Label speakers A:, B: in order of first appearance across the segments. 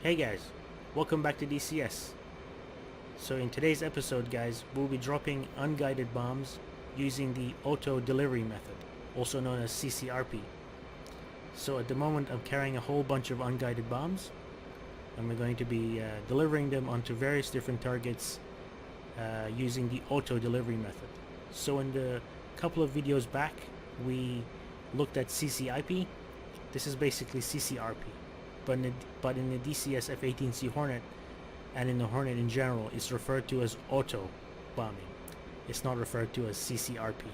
A: Hey guys, welcome back to DCS. So in today's episode guys, we'll be dropping unguided bombs using the auto delivery method, also known as CCRP. So at the moment I'm carrying a whole bunch of unguided bombs and we're going to be delivering them onto various different targets using the auto delivery method. So in the couple of videos back we looked at CCIP. This is basically CCRP. But in the DCS F-18C Hornet and in the Hornet in general, it's referred to as auto bombing. It's not referred to as CCRP.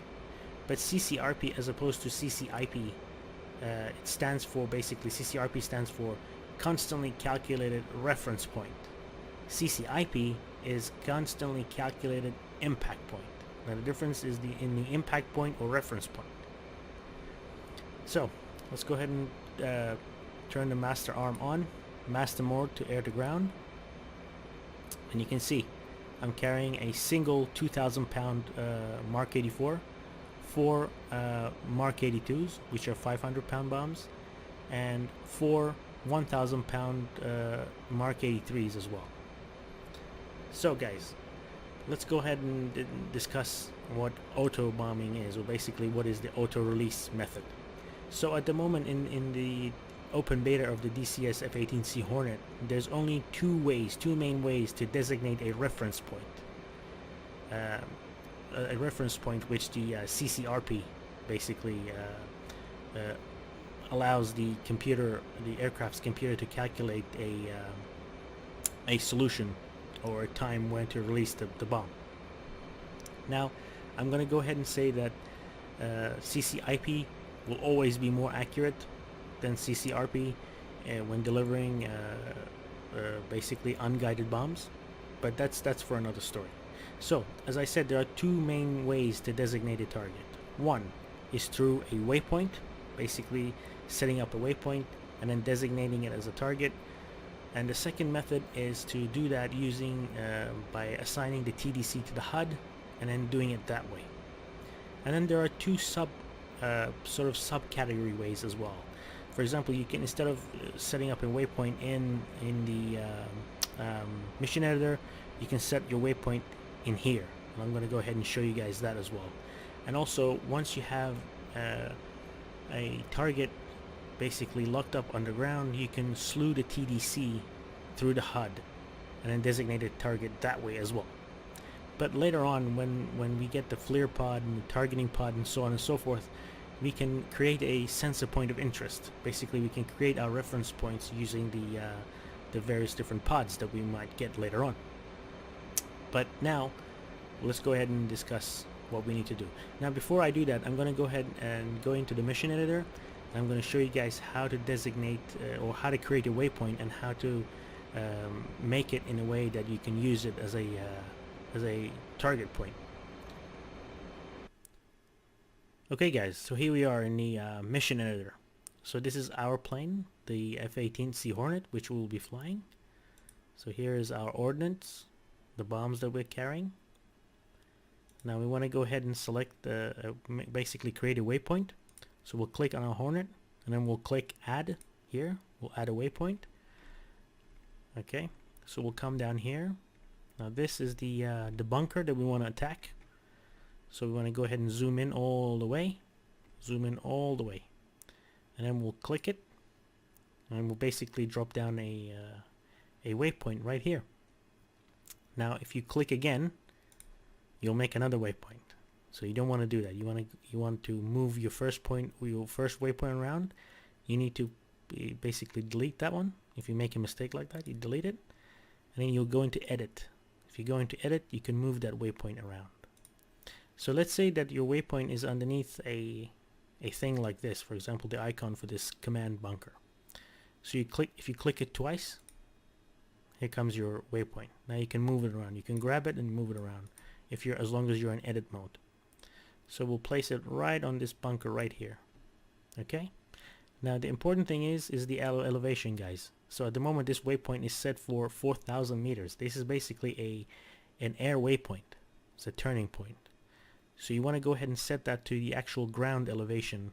A: But CCRP as opposed to CCIP, it stands for basically, CCRP stands for constantly calculated reference point. CCIP is constantly calculated impact point. Now the difference is in the impact point or reference point. So let's go ahead and turn the master arm on, master mode to air to ground, and you can see I'm carrying a single 2,000 pound Mark 84, 4 Mark 82s which are 500 pound bombs, and 4 1,000 pound Mark 83s as well. So guys, let's go ahead and discuss what auto bombing is, or basically what is the auto release method. So at the moment in the open beta of the DCS F-18C Hornet, there's only two main ways to designate a reference point. A reference point which the CCRP basically allows the aircraft's computer to calculate a solution or a time when to release the bomb. Now, I'm going to go ahead and say that CCIP will always be more accurate than CCRP when delivering basically unguided bombs, but that's for another story. So as I said, there are two main ways to designate a target. One is through a waypoint, basically setting up a waypoint and then designating it as a target, and the second method is to do that using by assigning the TDC to the HUD and then doing it that way. And then there are two sort of subcategory ways as well. For example, you can, instead of setting up a waypoint in the mission editor, you can set your waypoint in here, and I'm going to go ahead and show you guys that as well. And also, once you have a target basically locked up underground, you can slew the TDC through the HUD and then designate a target that way as well. But later on, when we get the FLIR pod and the targeting pod and so on and so forth, we can create a sensor point of interest. Basically, we can create our reference points using the various different pods that we might get later on. But now, let's go ahead and discuss what we need to do. Now, before I do that, I'm going to go ahead and go into the mission editor. And I'm going to show you guys how to designate or how to create a waypoint and how to make it in a way that you can use it as a target point. Okay guys, so here we are in the mission editor. So this is our plane, the F-18C Hornet, which we will be flying. So here is our ordnance, the bombs that we're carrying. Now we want to go ahead and select basically create a waypoint. So we'll click on our Hornet and then we'll click add here. We'll add a waypoint. Okay, so we'll come down here. Now this is the bunker that we want to attack. So we want to go ahead and zoom in all the way, and then we'll click it, and we'll basically drop down a waypoint right here. Now if you click again, you'll make another waypoint. So you don't want to do that. You want to move your first waypoint around. You need to basically delete that one. If you make a mistake like that, you delete it, and then you'll go into edit. If you go into edit, you can move that waypoint around. So let's say that your waypoint is underneath a thing like this, for example the icon for this command bunker. So if you click it twice, here comes your waypoint. Now you can move it around. You can grab it and move it around as long as you're in edit mode. So we'll place it right on this bunker right here. Okay? Now the important thing is the elevation, guys. So at the moment this waypoint is set for 4,000 meters. This is basically an air waypoint. It's a turning point. So you want to go ahead and set that to the actual ground elevation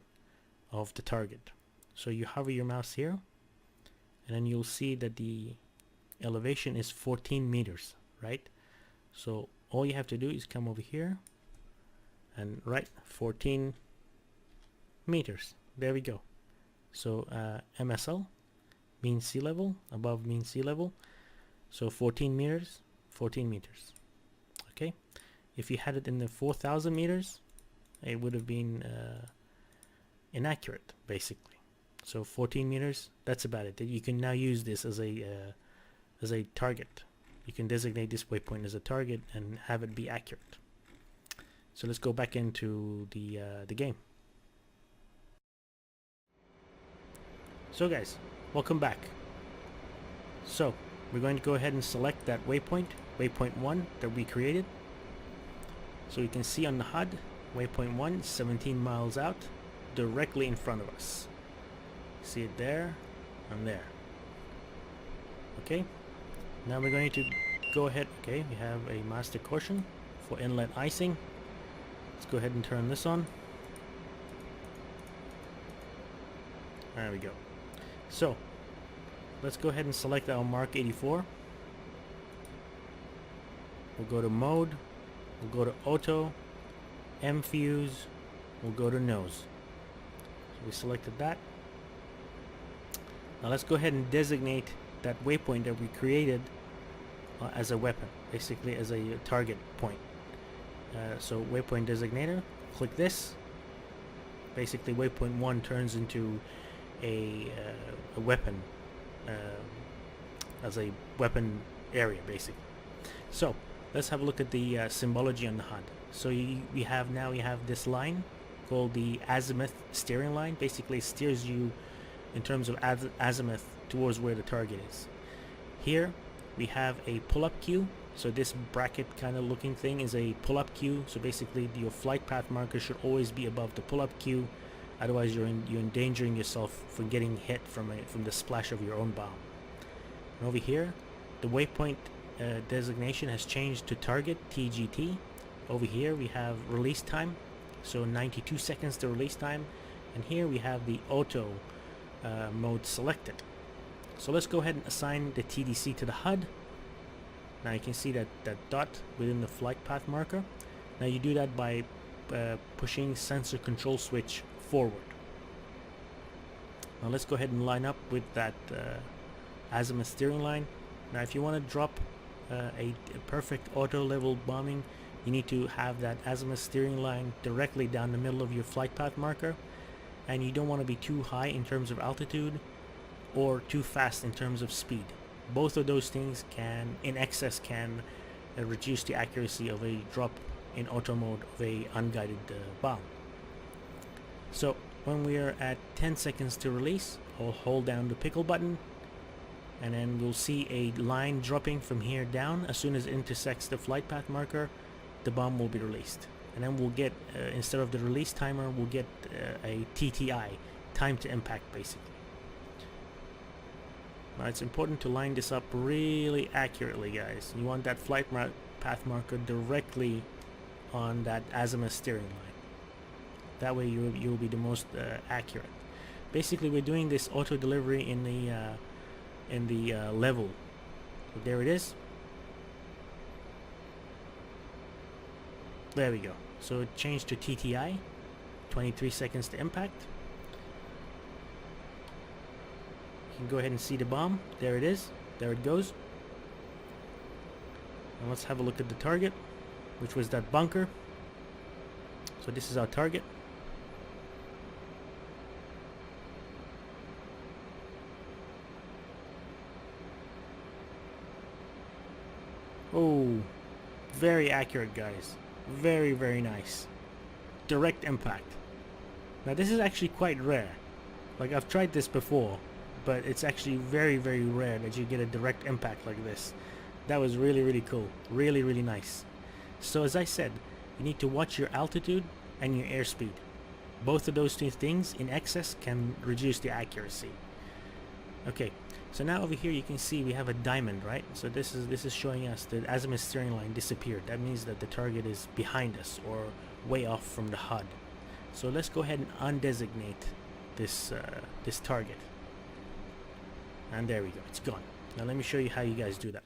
A: of the target. So you hover your mouse here, and then you'll see that the elevation is 14 meters, right? So all you have to do is come over here and write 14 meters. There we go. So MSL, mean sea level, above mean sea level. So 14 meters, 14 meters. Okay. If you had it in the 4,000 meters, it would have been inaccurate, basically. So 14 meters, that's about it. You can now use this as a target. You can designate this waypoint as a target and have it be accurate. So let's go back into the game. So guys, welcome back. So we're going to go ahead and select that waypoint, waypoint 1 that we created. So you can see on the HUD, waypoint 1, 17 miles out, directly in front of us. See it there and there. Okay, now we're going to go ahead. Okay, we have a master caution for inlet icing. Let's go ahead and turn this on. There we go. So let's go ahead and select our Mark 84. We'll go to mode, we'll go to auto, M fuse, we'll go to nose. So we selected that. Now let's go ahead and designate that waypoint that we created as a weapon, basically as a target point. So waypoint designator, click this. Basically waypoint 1 turns into a weapon, as a weapon area, basically. So let's have a look at the symbology on the HUD. So we have this line called the azimuth steering line. Basically it steers you in terms of azimuth towards where the target is. Here we have a pull-up cue. So this bracket kind of looking thing is a pull-up cue. So basically your flight path marker should always be above the pull-up cue. Otherwise you're endangering yourself from getting hit from the splash of your own bomb. And over here, the waypoint designation has changed to target, TGT. Over here we have release time, so 92 seconds to release time. And here we have the auto mode selected. So let's go ahead and assign the TDC to the HUD. Now you can see that dot within the flight path marker. Now you do that by pushing sensor control switch forward. Now let's go ahead and line up with that azimuth steering line. Now if you want to drop a perfect auto level bombing, you need to have that azimuth steering line directly down the middle of your flight path marker, and you don't want to be too high in terms of altitude or too fast in terms of speed. Both of those things in excess can reduce the accuracy of a drop in auto mode of a unguided bomb. So when we are at 10 seconds to release, I'll hold down the pickle button, and then we'll see a line dropping from here down. As soon as it intersects the flight path marker, the bomb will be released. And then we'll get, instead of the release timer, we'll get a TTI, time to impact, basically. Now it's important to line this up really accurately, guys. You want that flight path marker directly on that azimuth steering line. That way you'll be the most accurate. Basically we're doing this auto delivery in the level. So there it is. There we go. So it changed to TTI, 23 seconds to impact. You can go ahead and see the bomb. There it is. There it goes. And let's have a look at the target, which was that bunker. So this is our target. Oh, very accurate, guys. Very, very nice. Direct impact. Now this is actually quite rare. Like, I've tried this before, but it's actually very, very rare that you get a direct impact like this. That was really, really cool. Really, really nice. So as I said, you need to watch your altitude and your airspeed. Both of those two things in excess can reduce the accuracy. Okay, so now over here you can see we have a diamond, right? So this is showing us the azimuth steering line disappeared. That means that the target is behind us or way off from the HUD. So let's go ahead and undesignate this this target. And there we go, it's gone. Now let me show you how you guys do that.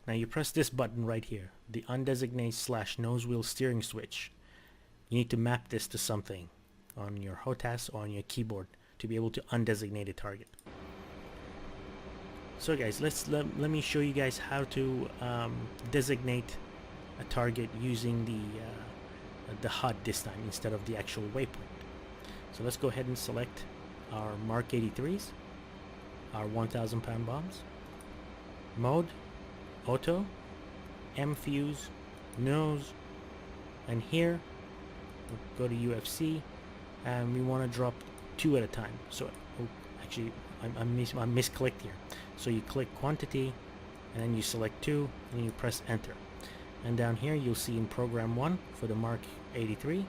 A: Now you press this button right here, the undesignate / nose wheel steering switch. You need to map this to something on your HOTAS or on your keyboard to be able to undesignate a target. So guys, let me show you guys how to designate a target using the HUD this time instead of the actual waypoint. So let's go ahead and select our Mark 83s, our 1,000 pound bombs, mode, auto, M fuse, nose, and here we'll go to UFC, and we want to drop 2 at a time. So actually I misclicked here. So you click quantity and then you select 2 and then you press enter, and down here you'll see in program 1 for the Mark 83,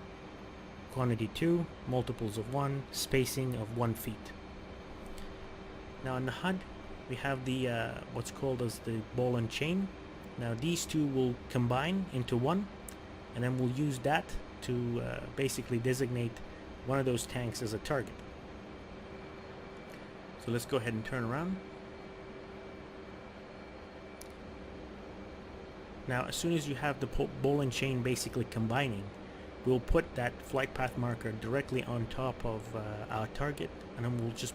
A: quantity 2, multiples of 1, spacing of 1 feet. Now in the HUD we have the what's called as the ball and chain. Now these 2 will combine into 1, and then we'll use that to basically designate one of those tanks as a target. So let's go ahead and turn around. Now as soon as you have the ball and chain basically combining, we'll put that flight path marker directly on top of our target, and then we'll just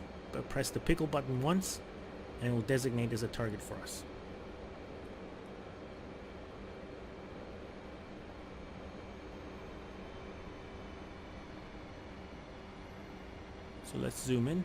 A: press the pickle button once and it will designate as a target for us. So let's zoom in.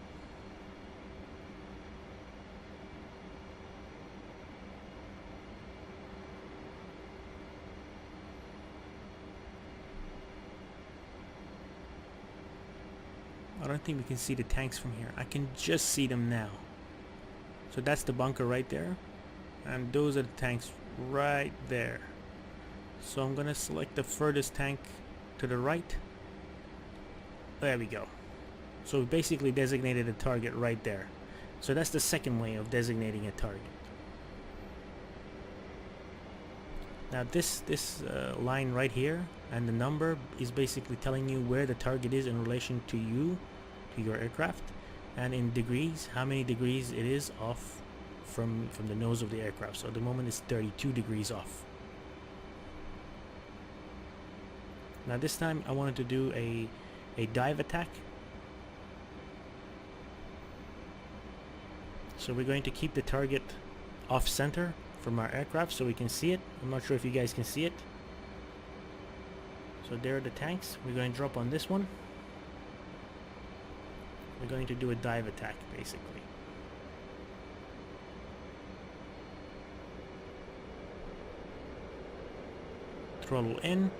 A: I don't think we can see the tanks from here. I can just see them now. So that's the bunker right there, and those are the tanks right there. So I'm gonna select the furthest tank to the right. There we go. So we basically designated a target right there. So that's the second way of designating a target. Now this line right here and the number is basically telling you where the target is in relation to you, to your aircraft, and in degrees, how many degrees it is off from the nose of the aircraft. So at the moment it's 32 degrees off. Now this time I wanted to do a dive attack. So we're going to keep the target off center from our aircraft so we can see it. I'm not sure if you guys can see it. So there are the tanks. We're going to drop on this one. We're going to do a dive attack basically. Throttle in,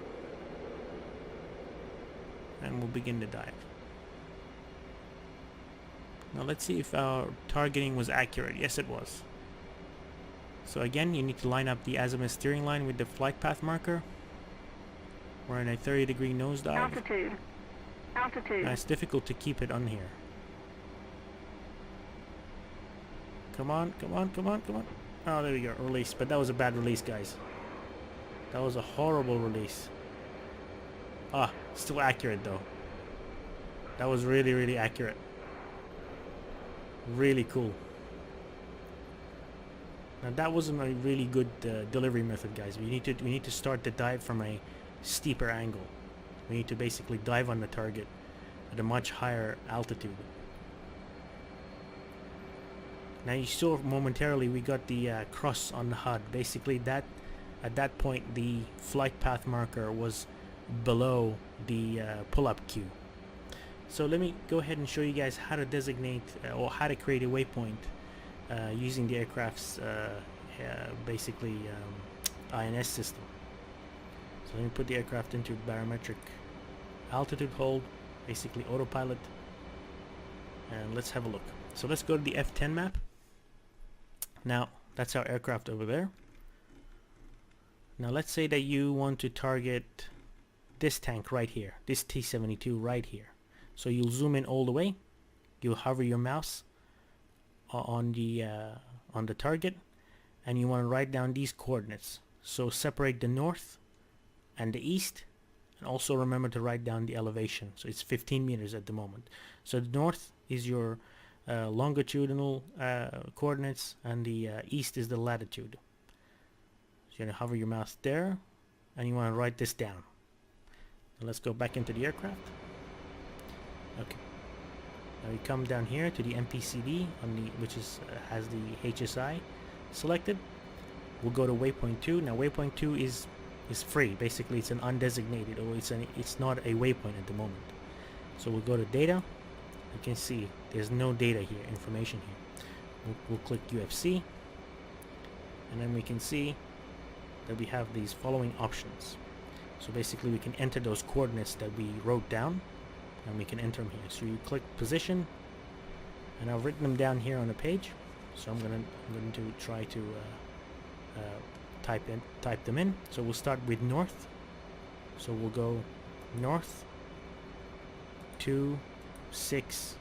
A: and we'll begin the dive. Now let's see if our targeting was accurate. Yes, it was. So again, you need to line up the azimuth steering line with the flight path marker. We're in a 30-degree nosedive.
B: Altitude.
A: Now it's difficult to keep it on here. Come on, come on, come on, come on. Oh, there we go. Release. But that was a bad release, guys. That was a horrible release. Ah, still accurate though. That was really, really accurate. Really cool. Now that wasn't a really good delivery method, guys. We need to start the dive from a steeper angle. We need to basically dive on the target at a much higher altitude. Now you saw momentarily we got the cross on the HUD. Basically that at that point the flight path marker was below the pull-up queue. So let me go ahead and show you guys how to designate or how to create a waypoint using the aircraft's basically INS system. So let me put the aircraft into barometric altitude hold, basically autopilot, and let's have a look. So let's go to the F10 map. Now that's our aircraft over there. Now let's say that you want to target this tank right here, this T-72 right here. So you'll zoom in all the way, you'll hover your mouse on the target, and you want to write down these coordinates. So separate the north and the east, and also remember to write down the elevation. So it's 15 meters at the moment. So the north is your longitudinal coordinates, and the east is the latitude. So you're going to hover your mouse there, and you want to write this down. Now let's go back into the aircraft. Okay. Now we come down here to the MPCD on the which is has the HSI selected. We'll go to waypoint 2. Now waypoint 2 is free. Basically, it's an undesignated, or it's not a waypoint at the moment. So we'll go to data. You can see there's no data here, information here. We'll click UFC, and then we can see that we have these following options. So basically we can enter those coordinates that we wrote down, and we can enter them here. So you click position, and I've written them down here on the page. So I'm going to try to type them in. So we'll start with north. So we'll go north 2 6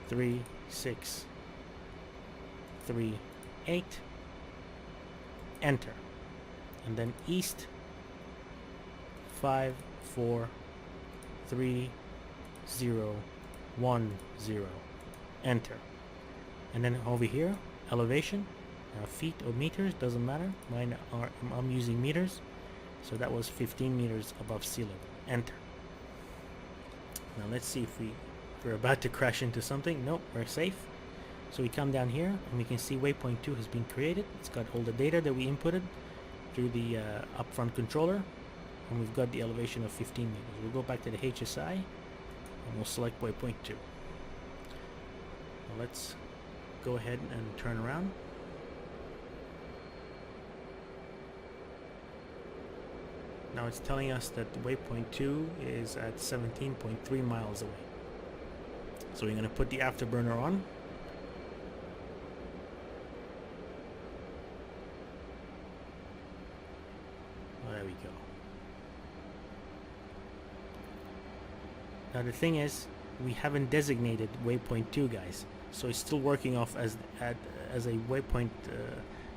A: 3 6 3 8. Enter. And then east 5 4 3 0 1 0. Enter. And then over here, elevation, feet or meters, doesn't matter. Mine are, I'm using meters, so that was 15 meters above sea level. Enter. Now let's see if we're about to crash into something. Nope, we're safe. So we come down here, and we can see waypoint 2 has been created. It's got all the data that we inputted through the upfront controller, and we've got the elevation of 15 meters. We'll go back to the HSI, and we'll select waypoint 2. Now let's go ahead and turn around. Now it's telling us that the waypoint 2 is at 17.3 miles away. So we're going to put the afterburner on. There we go. Now the thing is, we haven't designated waypoint 2, guys. So it's still working off as a waypoint.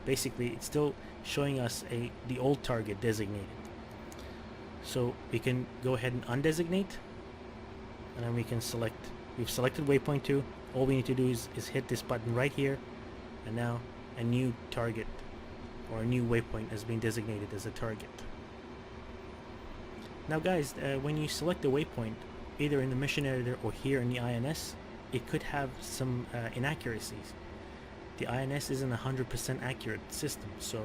A: Basically, it's still showing us the old target designated. So we can go ahead and undesignate, and then we can select. We've selected waypoint 2. All we need to do is hit this button right here, and now a new target or a new waypoint has been designated as a target. Now guys, when you select the waypoint, either in the mission editor or here in the INS, it could have some inaccuracies. The INS isn't a 100% accurate system, so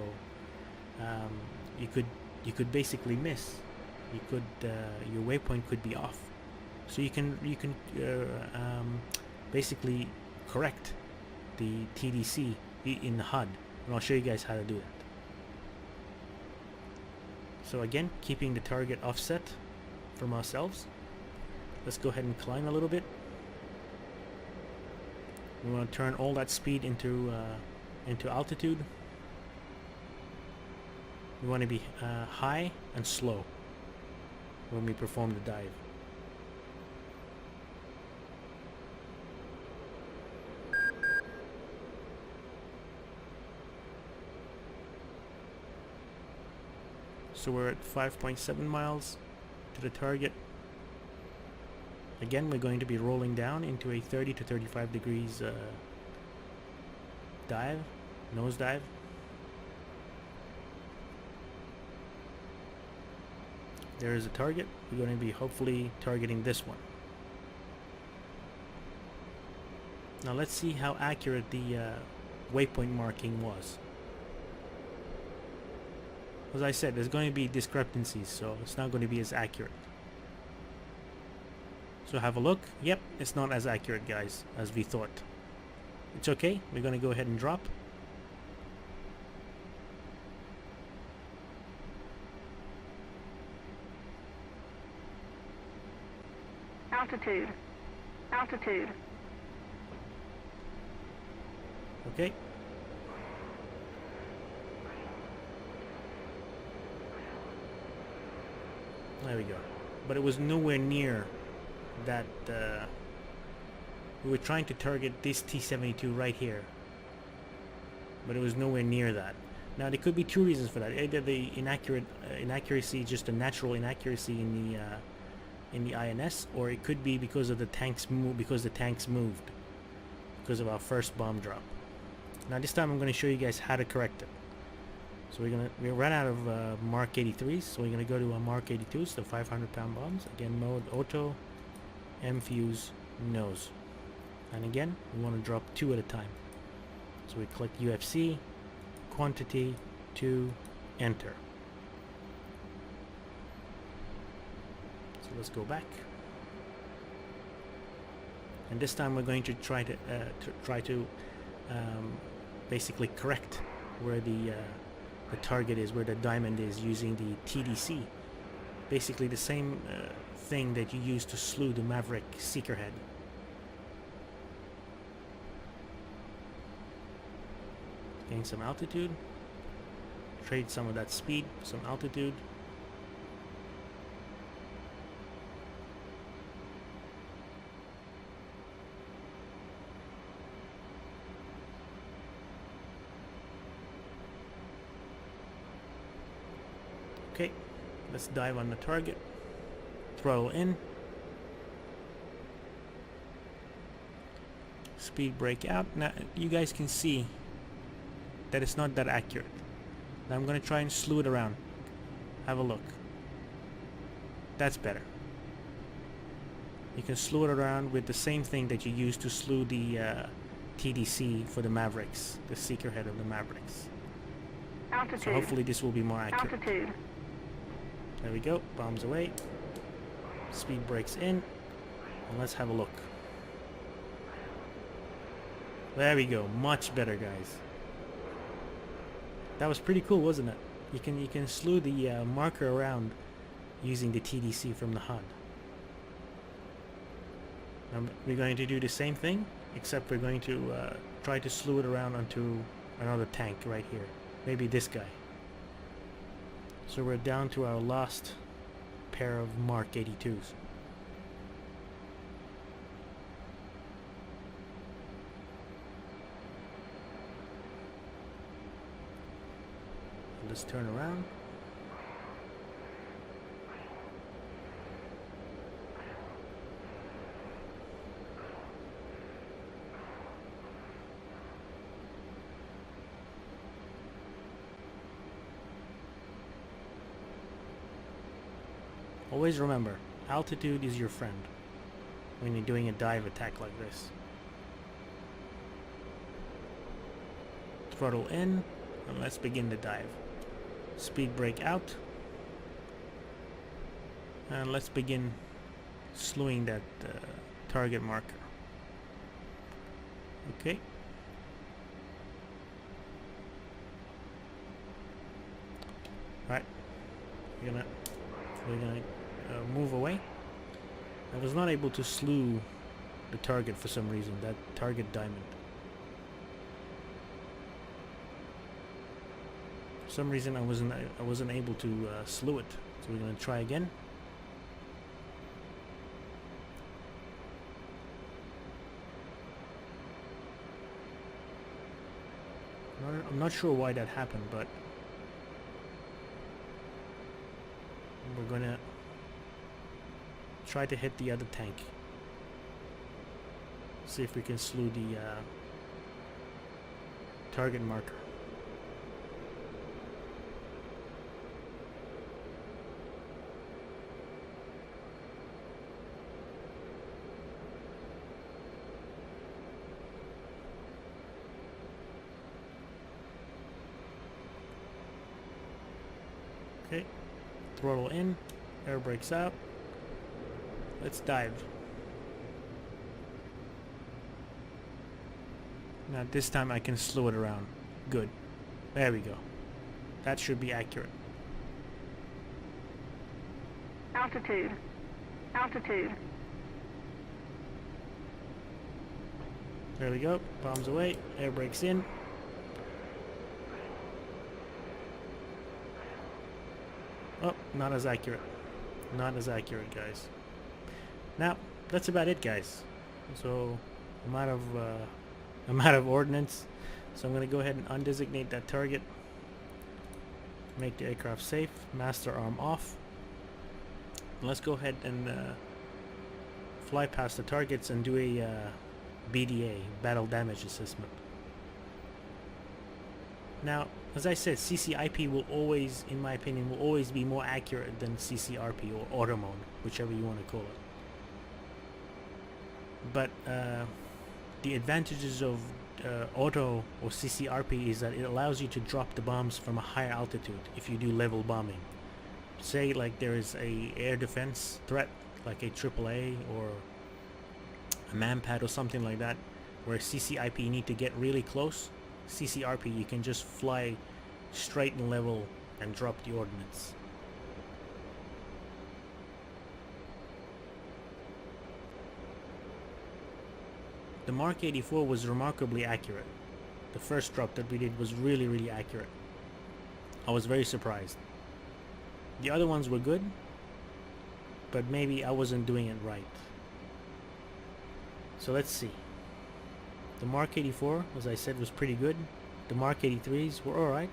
A: you could basically miss. You could your waypoint could be off, so you can basically correct the TDC in the HUD, and I'll show you guys how to do that. So again, keeping the target offset from ourselves. Let's go ahead and climb a little bit. We want to turn all that speed into altitude. We want to be high and slow when we perform the dive. So we're at 5.7 miles to the target. Again, we're going to be rolling down into a 30 to 35 degrees dive, nose dive. There is a target. We're going to be hopefully targeting this one. Now let's see how accurate the waypoint marking was. As I said, there's going to be discrepancies, so it's not going to be as accurate. So have a look. Yep, it's not as accurate, guys, as we thought. It's okay. We're going to go ahead and drop.
B: Altitude. Altitude.
A: Okay. There we go. But it was nowhere near that. We were trying to target this T-72 right here, but it was nowhere near that. Now there could be two reasons for that. Either the inaccuracy, just a natural inaccuracy in the INS, or it could be because of the tanks because the tanks moved. because of our first bomb drop. Now this time I'm going to show you guys how to correct it. So we ran out of Mark 83s, so we're going to go to Mark 82s, the 500-pound bombs. Again, mode auto, M fuse, nose. And again, we want to drop 2 at a time. So we click UFC, quantity, 2, enter. So let's go back. And this time we're going to try to basically correct where the target is, where the diamond is, using the TDC. Basically the same thing that you use to slew the Maverick Seeker head. Gain some altitude. Trade some of that speed, some altitude. Okay, let's dive on the target. Throttle in. Speed brake out. Now you guys can see that it's not that accurate. Now I'm going to try and slew it around. Have a look. That's better. You can slew it around with the same thing that you use to slew the TDC for the Mavericks, the Seeker head of the Mavericks.
B: Altitude.
A: So hopefully this will be more accurate.
B: Altitude.
A: There we go. Bombs away. Speed brakes in. And let's have a look. There we go. Much better, guys. That was pretty cool, wasn't it? You can slew the marker around using the TDC from the HUD. We're going to do the same thing, except we're going to try to slew it around onto another tank right here. Maybe this guy. So we're down to our last pair of Mark 82s. Let's turn around. Always remember, altitude is your friend when you're doing a dive attack like this. Throttle in, and let's begin the dive. Speed brake out, and let's begin slewing that target marker. Okay. Alright, we're gonna move away. I was not able to slew the target for some reason, that target diamond. For some reason I wasn't able to slew it. So we're gonna try again. I'm not sure why that happened, but we're gonna try to hit the other tank. See if we can slew the target marker. Okay, throttle in, air brakes out. Let's dive. Now this time I can slew it around. Good. There we go. That should be accurate.
B: Altitude. Altitude.
A: There we go. Bombs away. Air brakes in. Oh, not as accurate. Not as accurate, guys. Now, that's about it, guys. So, I'm out of ordnance. So I'm going to go ahead and undesignate that target. Make the aircraft safe. Master arm off. And let's go ahead and fly past the targets and do a BDA, Battle Damage Assessment. Now, as I said, CCIP will always, in my opinion, will always be more accurate than CCRP or auto mode, whichever you want to call it. But the advantages of auto or CCRP is that it allows you to drop the bombs from a higher altitude if you do level bombing. Say like there is a air defense threat like a AAA or a manpad or something like that, where CCIP you need to get really close. CCRP you can just fly straight and level and drop the ordnance. The Mark 84 was remarkably accurate. The first drop that we did was really accurate. I was very surprised. The other ones were good, but maybe I wasn't doing it right. So let's see. The Mark 84, as I said, was pretty good. The Mark 83s were alright.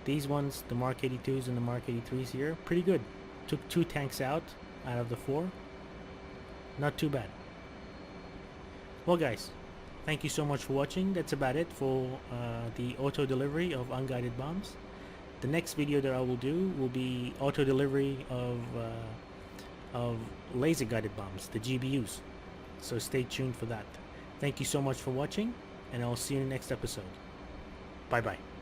A: These ones, the Mark 82s and the Mark 83s here, pretty good. Took 2 tanks out of the 4. Not too bad. Well guys, thank you so much for watching. That's about it for the auto delivery of unguided bombs. The next video that I will do will be auto delivery of laser guided bombs, the GBUs. So stay tuned for that. Thank you so much for watching, and I'll see you in the next episode. Bye bye.